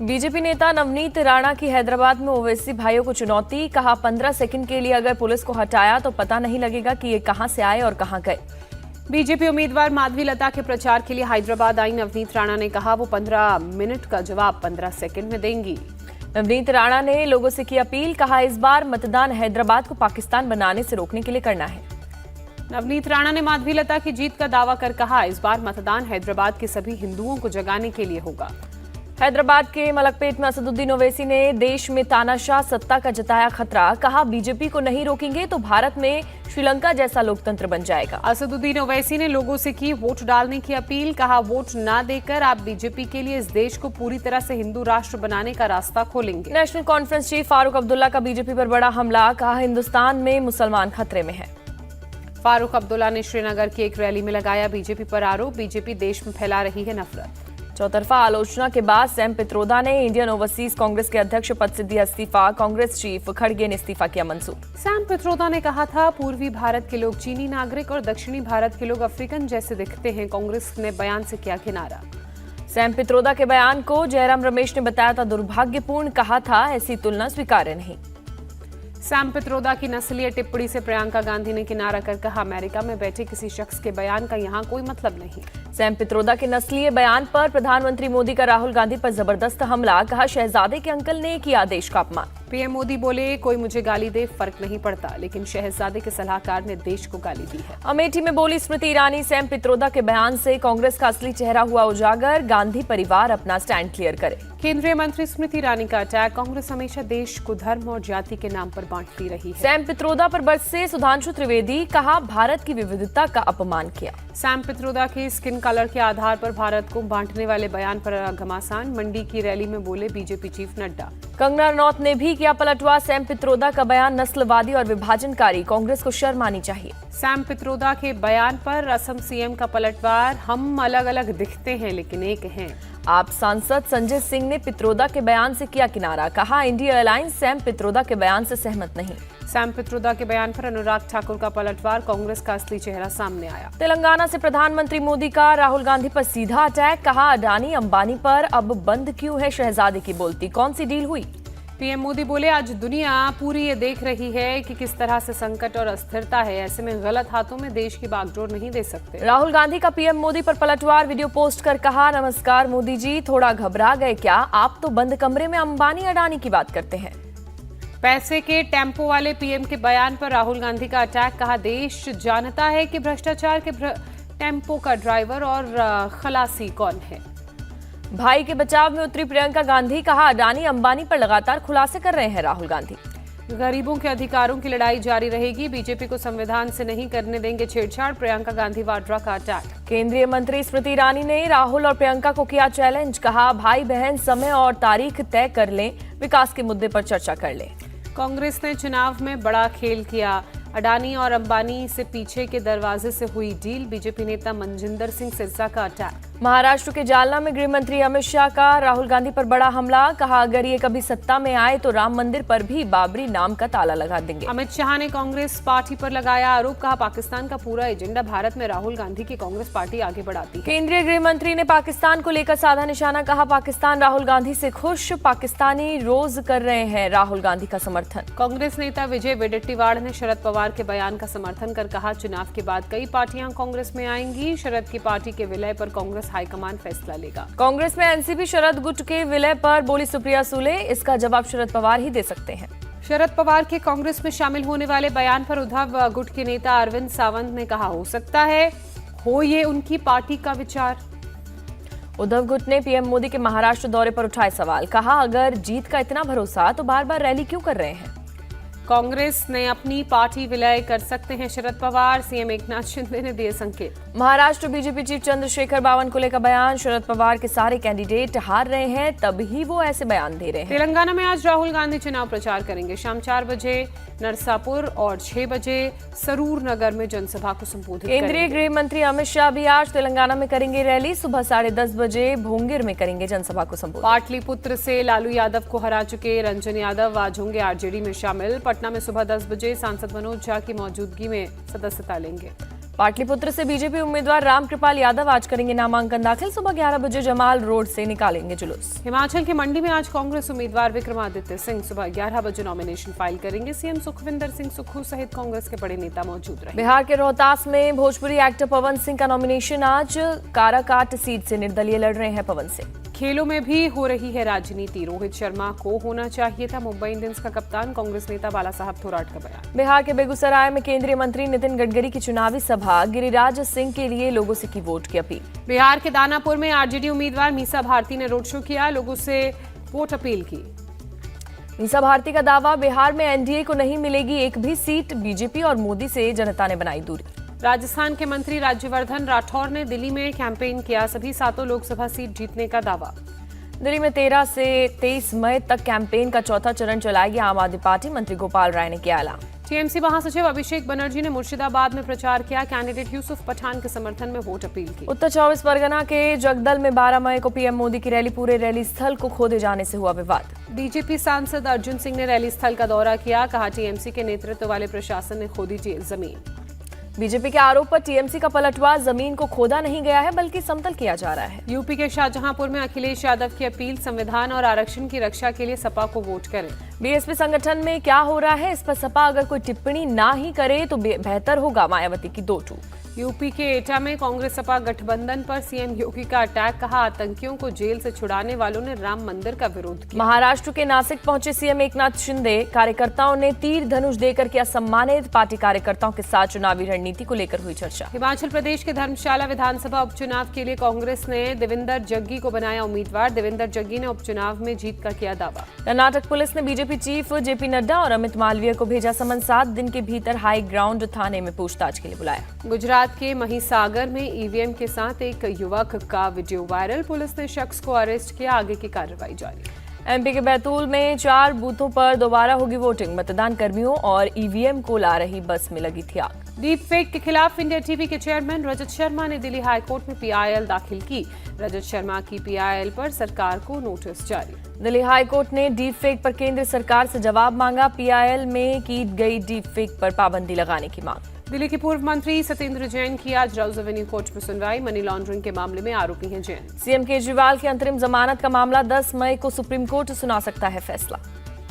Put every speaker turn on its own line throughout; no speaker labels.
BJP नेता नवनीत राणा की हैदराबाद में ओवैसी भाइयों को चुनौती। कहा 15 सेकंड के लिए अगर पुलिस को हटाया तो पता नहीं लगेगा कि ये कहां से आए और कहां गए।
बीजेपी उम्मीदवार माधवी लता के प्रचार के लिए हैदराबाद आई नवनीत राणा ने कहा वो 15 मिनट का जवाब 15 सेकंड में देंगी।
नवनीत राणा ने लोगों से की अपील। कहा इस बार मतदान हैदराबाद को पाकिस्तान बनाने से रोकने के लिए करना है।
नवनीत राणा ने माधवी लता की जीत का दावा कर कहा इस बार मतदान हैदराबाद के सभी हिंदुओं को जगाने के लिए होगा।
हैदराबाद के मलकपेट में असदुद्दीन ओवैसी ने देश में तानाशाह सत्ता का जताया खतरा। कहा बीजेपी को नहीं रोकेंगे तो भारत में श्रीलंका जैसा लोकतंत्र बन जाएगा।
असदुद्दीन ओवैसी ने लोगों से की वोट डालने की अपील। कहा वोट ना देकर आप बीजेपी के लिए इस देश को पूरी तरह से हिंदू राष्ट्र बनाने का रास्ता खोलेंगे।
National conference chief Farooq Abdullah का बीजेपी पर बड़ा हमला। कहा हिंदुस्तान में मुसलमान खतरे में है।
फारूक अब्दुल्ला ने श्रीनगर की एक रैली में लगाया बीजेपी पर आरोप। बीजेपी देश में फैला रही है नफरत।
चौतरफा आलोचना के बाद सैम पित्रोदा ने इंडियन ओवरसीज कांग्रेस के अध्यक्ष पद से दिया इस्तीफा। कांग्रेस चीफ खड़गे ने इस्तीफा किया मंजूर।
सैम पित्रोदा ने कहा था पूर्वी भारत के लोग चीनी नागरिक और दक्षिणी भारत के लोग अफ्रीकन जैसे दिखते हैं। कांग्रेस ने बयान से किया किनारा।
सैम पित्रोदा के बयान को जयराम रमेश ने बताया था दुर्भाग्यपूर्ण। कहा था ऐसी तुलना स्वीकार्य नहीं।
सैम पित्रोदा की नस्लीय टिप्पणी से प्रियंका गांधी ने किनारा कर कहा अमेरिका में बैठे किसी शख्स के बयान का यहाँ कोई मतलब नहीं।
सैम पित्रोदा के नस्लीय बयान पर प्रधानमंत्री मोदी का राहुल गांधी पर जबरदस्त हमला। कहा शहजादे के अंकल ने किया देश का अपमान।
पीएम मोदी बोले कोई मुझे गाली दे फर्क नहीं पड़ता, लेकिन शहजादे के सलाहकार ने देश को गाली दी है।
अमेठी में बोली स्मृति ईरानी। सैम पित्रोदा के बयान से कांग्रेस का असली चेहरा हुआ उजागर। गांधी परिवार अपना स्टैंड क्लियर करे।
केंद्रीय मंत्री स्मृति ईरानी का अटैक। कांग्रेस हमेशा देश को धर्म और जाति के नाम पर बांटती रही है।
सैम पित्रोदा पर बरसे सुधांशु त्रिवेदी। कहा भारत की विविधता का अपमान किया।
सैम पित्रोदा के स्किन कलर के आधार पर भारत को बांटने वाले बयान पर घमासान। मंडी की रैली में बोले बीजेपी चीफ नड्डा।
कंगना रनौत ने भी किया पलटवार। सैम पित्रोदा का बयान नस्लवादी और विभाजनकारी। कांग्रेस को शर्म आनी चाहिए।
सैम पित्रोदा के बयान पर असम सीएम का पलटवार। हम अलग अलग दिखते हैं लेकिन एक हैं।
आप सांसद संजय सिंह ने पित्रोदा के बयान से किया किनारा। कहा इंडिया अलायंस सैम पित्रोदा के बयान से सहमत नहीं।
सैम पित्रोदा के बयान पर अनुराग ठाकुर का पलटवार। कांग्रेस का असली चेहरा सामने आया।
तेलंगाना से प्रधानमंत्री मोदी का राहुल गांधी पर सीधा अटैक। कहा अडानी अंबानी पर अब बंद क्यों है शहजादे की बोलती। कौन सी डील हुई।
पीएम मोदी बोले आज दुनिया पूरी ये देख रही है कि किस तरह से संकट और अस्थिरता है। ऐसे में गलत हाथों में देश की बागडोर नहीं दे सकते।
राहुल गांधी का पीएम मोदी पर पलटवार। वीडियो पोस्ट कर कहा नमस्कार मोदी जी, थोड़ा घबरा गए क्या। आप तो बंद कमरे में अंबानी अडानी की बात करते हैं।
पैसे के टेम्पो वाले पीएम के बयान पर राहुल गांधी का अटैक। कहा देश जानता है कि भ्रष्टाचार के टेम्पो का ड्राइवर और खलासी कौन है।
भाई के बचाव में उतरी प्रियंका गांधी। कहा अडानी अंबानी पर लगातार खुलासे कर रहे हैं राहुल गांधी।
गरीबों के अधिकारों की लड़ाई जारी रहेगी। बीजेपी को संविधान से नहीं करने देंगे छेड़छाड़। प्रियंका गांधी वाड्रा का अटैक।
केंद्रीय मंत्री स्मृति ईरानी ने राहुल और प्रियंका को किया चैलेंज। कहा भाई बहन समय और तारीख तय कर लें, विकास के मुद्दे पर चर्चा कर लें।
कांग्रेस ने चुनाव में बड़ा खेल किया। अडानी और अंबानी से पीछे के दरवाजे से हुई डील। बीजेपी नेता मनजिंदर सिंह सिरसा का अटैक।
महाराष्ट्र के जालना में गृह मंत्री अमित शाह का राहुल गांधी पर बड़ा हमला। कहा अगर ये कभी सत्ता में आए तो राम मंदिर पर भी बाबरी नाम का ताला लगा देंगे।
अमित शाह ने कांग्रेस पार्टी पर लगाया आरोप। कहा पाकिस्तान का पूरा एजेंडा भारत में राहुल गांधी की कांग्रेस पार्टी आगे बढ़ाती है।
केंद्रीय गृह मंत्री ने पाकिस्तान को लेकर साधा निशाना। कहा पाकिस्तान राहुल गांधी से खुश। पाकिस्तानी रोज कर रहे हैं राहुल गांधी का समर्थन।
कांग्रेस नेता विजय वेडेट्टीवाड़ ने शरद पवार के बयान का समर्थन कर कहा चुनाव के बाद कई पार्टियां कांग्रेस में आएंगी। शरद की पार्टी के विलय पर कांग्रेस हाईकमान फैसला लेगा।
कांग्रेस में एनसीपी शरद गुट के विलय पर बोली सुप्रिया सुले। इसका जवाब शरद पवार ही दे सकते हैं।
शरद पवार के कांग्रेस में शामिल होने वाले बयान पर उद्धव गुट के नेता अरविंद सावंत ने कहा हो सकता है हो ये उनकी पार्टी का विचार।
उद्धव गुट ने पीएम मोदी के महाराष्ट्र दौरे पर उठाए सवाल। कहा अगर जीत का इतना भरोसा तो बार बार रैली क्यों कर रहे हैं।
कांग्रेस ने अपनी पार्टी विलय कर सकते हैं शरद पवार। सीएम एकनाथ शिंदे ने दिए संकेत।
महाराष्ट्र बीजेपी चीफ चंद्रशेखर बावनकुले का बयान। शरद पवार के सारे कैंडिडेट हार रहे हैं तभी वो ऐसे बयान दे रहे हैं।
तेलंगाना में आज राहुल गांधी चुनाव प्रचार करेंगे। शाम 4 बजे नरसापुर और 6 बजे सरूर नगर में जनसभा को संबोधित करेंगे।
केंद्रीय गृह मंत्री अमित शाह भी आज तेलंगाना में करेंगे रैली। सुबह 10:30 बजे भोंगिर में करेंगे जनसभा को संबोधित।
पाटलिपुत्र से लालू यादव को हरा चुके रंजन यादव आज होंगे आरजेडी में शामिल। पटना में सुबह 10 बजे सांसद मनोज झा की मौजूदगी में सदस्यता लेंगे।
पाटलिपुत्र से बीजेपी उम्मीदवार रामकृपाल यादव आज करेंगे नामांकन दाखिल। सुबह 11 बजे जमाल रोड से निकालेंगे जुलूस।
हिमाचल के मंडी में आज कांग्रेस उम्मीदवार विक्रमादित्य सिंह सुबह 11 बजे नॉमिनेशन फाइल करेंगे। सीएम सुखविंदर सिंह सुक्खू सहित कांग्रेस के बड़े नेता मौजूद रहे।
बिहार के रोहतास में भोजपुरी एक्टर पवन सिंह का नॉमिनेशन आज। काराकाट सीट से निर्दलीय लड़ रहे हैं पवन सिंह।
खेलों में भी हो रही है राजनीति। रोहित शर्मा को होना चाहिए था मुंबई इंडियंस का कप्तान, कांग्रेस नेता बाला साहब थोराट का बयान।
बिहार के बेगूसराय में केंद्रीय मंत्री नितिन गडकरी की चुनावी सभा। गिरिराज सिंह के लिए लोगों से की वोट की अपील।
बिहार के दानापुर में आरजेडी उम्मीदवार मीसा भारती ने रोड शो किया, लोगों से वोट अपील की।
मीसा भारती का दावा, बिहार में एनडीए को नहीं मिलेगी एक भी सीट। बीजेपी और मोदी से जनता ने बनाई दूरी।
राजस्थान के मंत्री राज्यवर्धन राठौर ने दिल्ली में कैंपेन किया, सभी 7 लोकसभा सीट जीतने का दावा।
दिल्ली में 13 से 23 मई तक कैंपेन का चौथा चरण चलाएगी आम आदमी पार्टी। मंत्री गोपाल राय ने किया ऐलान।
टीएमसी महासचिव अभिषेक बनर्जी ने मुर्शिदाबाद में प्रचार किया, कैंडिडेट यूसुफ पठान के समर्थन में वोट अपील की।
उत्तर 24 परगना के जगदल में 12 मई को पीएम मोदी की रैली। पूरे रैली स्थल को खोदे जाने से हुआ विवाद।
बीजेपी सांसद अर्जुन सिंह ने रैली स्थल का दौरा किया, कहा टीएमसी के नेतृत्व वाले प्रशासन ने खोदी जमीन।
बीजेपी के आरोप पर टीएमसी का पलटवार, जमीन को खोदा नहीं गया है बल्कि समतल किया जा रहा है।
यूपी के शाहजहांपुर में अखिलेश यादव की अपील, संविधान और आरक्षण की रक्षा के लिए सपा को वोट करें।
बीएसपी संगठन में क्या हो रहा है, इस पर सपा अगर कोई टिप्पणी ना ही करे तो बेहतर होगा। मायावती की 2-2। यूपी के एटा में कांग्रेस सपा गठबंधन पर सीएम योगी का अटैक, कहा आतंकियों को जेल से छुड़ाने वालों ने राम मंदिर का विरोध किया। महाराष्ट्र के नासिक पहुंचे सीएम एकनाथ शिंदे, कार्यकर्ताओं ने तीर धनुष देकर किया सम्मानित। पार्टी कार्यकर्ताओं के साथ चुनावी रणनीति को लेकर हुई चर्चा। हिमाचल प्रदेश के धर्मशाला विधानसभा उपचुनाव के लिए कांग्रेस ने देवेंद्र जग्गी को बनाया उम्मीदवार। देवेंद्र जग्गी ने उपचुनाव में जीत का किया दावा। कर्नाटक पुलिस ने बीजेपी चीफ जेपी नड्डा और अमित मालवीय को भेजा समन। 7 दिन के भीतर हाई ग्राउंड थाने में पूछताछ के लिए बुलाया। गुजरात के महिसागर में ईवीएम के साथ एक युवक का वीडियो वायरल, पुलिस ने शख्स को अरेस्ट किया, आगे की कार्रवाई जारी। एमपी के बैतूल में 4 बूथों पर दोबारा होगी वोटिंग। मतदान कर्मियों और ईवीएम को ला रही बस में लगी थी आग। डीप फेक के खिलाफ इंडिया टीवी के चेयरमैन रजत शर्मा ने दिल्ली हाईकोर्ट में पीआईएल दाखिल की। रजत शर्मा की पीआईएल पर सरकार को नोटिस जारी। दिल्ली हाईकोर्ट ने डीप फेक पर केंद्र सरकार से जवाब मांगा। पीआईएल में की गई डीप फेक पर पाबंदी लगाने की मांग। दिल्ली के पूर्व मंत्री सत्येंद्र जैन की आज राउज एवेन्यू कोर्ट में सुनवाई। मनी लॉन्ड्रिंग के मामले में आरोपी हैं जैन। सीएम केजरीवाल की अंतरिम जमानत का मामला 10 मई को सुप्रीम कोर्ट सुना सकता है फैसला।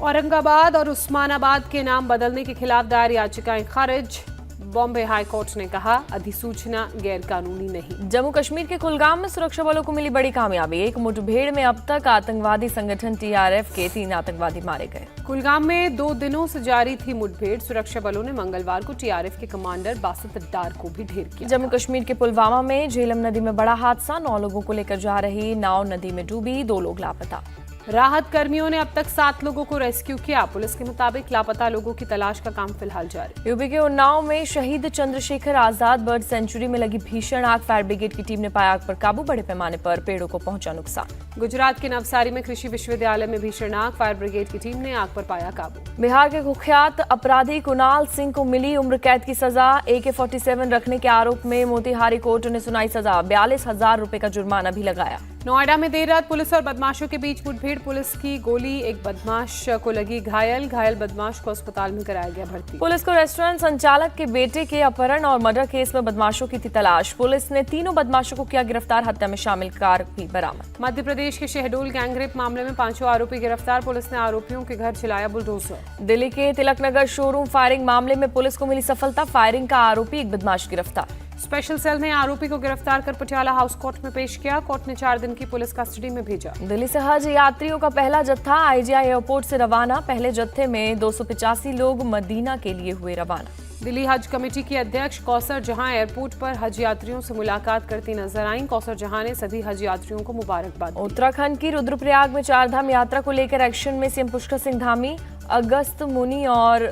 औरंगाबाद और उस्मानाबाद के नाम बदलने के खिलाफ दायर याचिकाएं खारिज। बॉम्बे हाई कोर्ट ने कहा अधिसूचना गैर कानूनी नहीं। जम्मू कश्मीर के कुलगाम में सुरक्षा बलों को मिली बड़ी कामयाबी। एक मुठभेड़ में अब तक आतंकवादी संगठन टीआरएफ के 3 आतंकवादी मारे गए। कुलगाम में 2 दिनों से जारी थी मुठभेड़। सुरक्षा बलों ने मंगलवार को टीआरएफ के कमांडर बासित डार को भी ढेर किया। जम्मू कश्मीर के पुलवामा में झेलम नदी में बड़ा हादसा। 9 लोगों को लेकर जा रही नाव नदी में डूबी, 2 लोग लापता। राहत कर्मियों ने अब तक 7 लोगों को रेस्क्यू किया। पुलिस के मुताबिक लापता लोगों की तलाश का काम फिलहाल जारी। यूपी के उन्नाव में शहीद चंद्रशेखर आजाद बर्ड सेंचुरी में लगी भीषण आग। फायर ब्रिगेड की टीम ने पाया आग पर काबू। बड़े पैमाने पर पेड़ों को पहुंचा नुकसान। गुजरात के नवसारी में कृषि विश्वविद्यालय में भीषण आग। फायर ब्रिगेड की टीम ने आग पर पाया काबू। बिहार के कुख्यात अपराधी कुणाल सिंह को मिली उम्र कैद की सजा। AK-47 रखने के आरोप में मोतिहारी कोर्ट ने सुनाई सजा। 42,000 रुपए का जुर्माना भी लगाया। नोएडा में देर रात पुलिस और बदमाशों के बीच मुठभेड़। पुलिस की गोली एक बदमाश को लगी घायल बदमाश को अस्पताल में कराया गया भर्ती। पुलिस को रेस्टोरेंट संचालक के बेटे के अपहरण और मर्डर केस में बदमाशों की थी तलाश। पुलिस ने 3 बदमाशों को किया गिरफ्तार। हत्या में शामिल कार भी बरामद। मध्य प्रदेश के शहडोल गैंगरेप मामले में 5 आरोपी गिरफ्तार। पुलिस ने आरोपियों के घर चलाया बुलडोजर। दिल्ली के तिलकनगर शोरूम फायरिंग मामले में पुलिस को मिली सफलता। फायरिंग का आरोपी एक बदमाश गिरफ्तार। स्पेशल सेल ने आरोपी को गिरफ्तार कर पटियाला हाउस कोर्ट में पेश किया। कोर्ट ने 4 दिन की पुलिस कस्टडी में भेजा। दिल्ली से हज यात्रियों का पहला जत्था आईजीआई एयरपोर्ट से रवाना। पहले जत्थे में 285 लोग मदीना के लिए हुए रवाना। दिल्ली हज कमेटी की अध्यक्ष कौसर जहां एयरपोर्ट पर हज यात्रियों से मुलाकात करती नजर आईं। कौसर जहां ने सभी हज यात्रियों को मुबारकबाद दी। उत्तराखंड की रुद्रप्रयाग में 4 धाम यात्रा को लेकर एक्शन में सीएम पुष्कर सिंह धामी। अगस्त मुनि और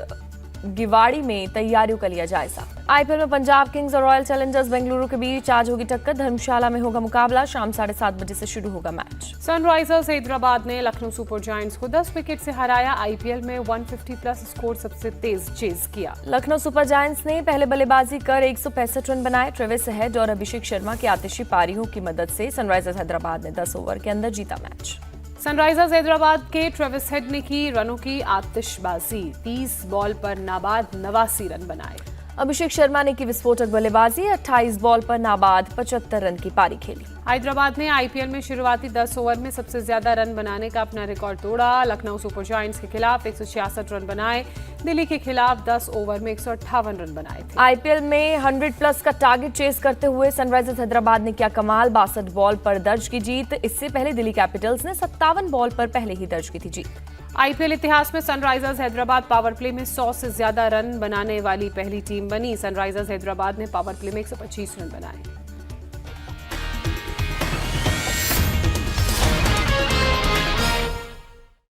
गिवाड़ी में तैयारियों का लिया जायजा। आईपीएल में पंजाब किंग्स और रॉयल चैलेंजर्स बेंगलुरु के बीच आज होगी टक्कर। धर्मशाला में होगा मुकाबला। शाम 7:30 बजे से शुरू होगा मैच। सनराइजर्स हैदराबाद ने लखनऊ सुपर जायंट्स को 10 विकेट से हराया। आईपीएल में 150+ स्कोर सबसे तेज चेज किया। लखनऊ सुपर जायंट्स ने पहले बल्लेबाजी कर 165 रन बनाए। ट्रेविस हेड और अभिषेक शर्मा की आतिशी पारियों की मदद से सनराइजर्स हैदराबाद ने 10 ओवर के अंदर जीता मैच। सनराइजर्स हैदराबाद के ट्रेविस हेड ने की रनों की आतिशबाजी। 30 बॉल पर नाबाद 89 रन बनाए। अभिषेक शर्मा ने की विस्फोटक बल्लेबाजी, 28 बॉल पर नाबाद 75 रन की पारी खेली।
हैदराबाद ने आईपीएल में शुरुआती 10 ओवर में सबसे ज्यादा रन बनाने का अपना रिकॉर्ड तोड़ा। लखनऊ सुपर जायंट्स के खिलाफ 166 रन बनाए। दिल्ली के खिलाफ 10 ओवर में 158 रन बनाए थे।
आईपीएल में 100 प्लस का टारगेट चेस करते हुए सनराइजर्स हैदराबाद ने किया कमाल, 62 बॉल पर दर्ज की जीत। इससे पहले दिल्ली कैपिटल्स ने 57 बॉल पर पहले ही दर्ज की थी जीत।
आईपीएल इतिहास में सनराइजर्स हैदराबाद पावर प्ले में 100 से ज्यादा रन बनाने वाली पहली टीम बनी। सनराइजर्स हैदराबाद ने पावर प्ले में 125 रन बनाए।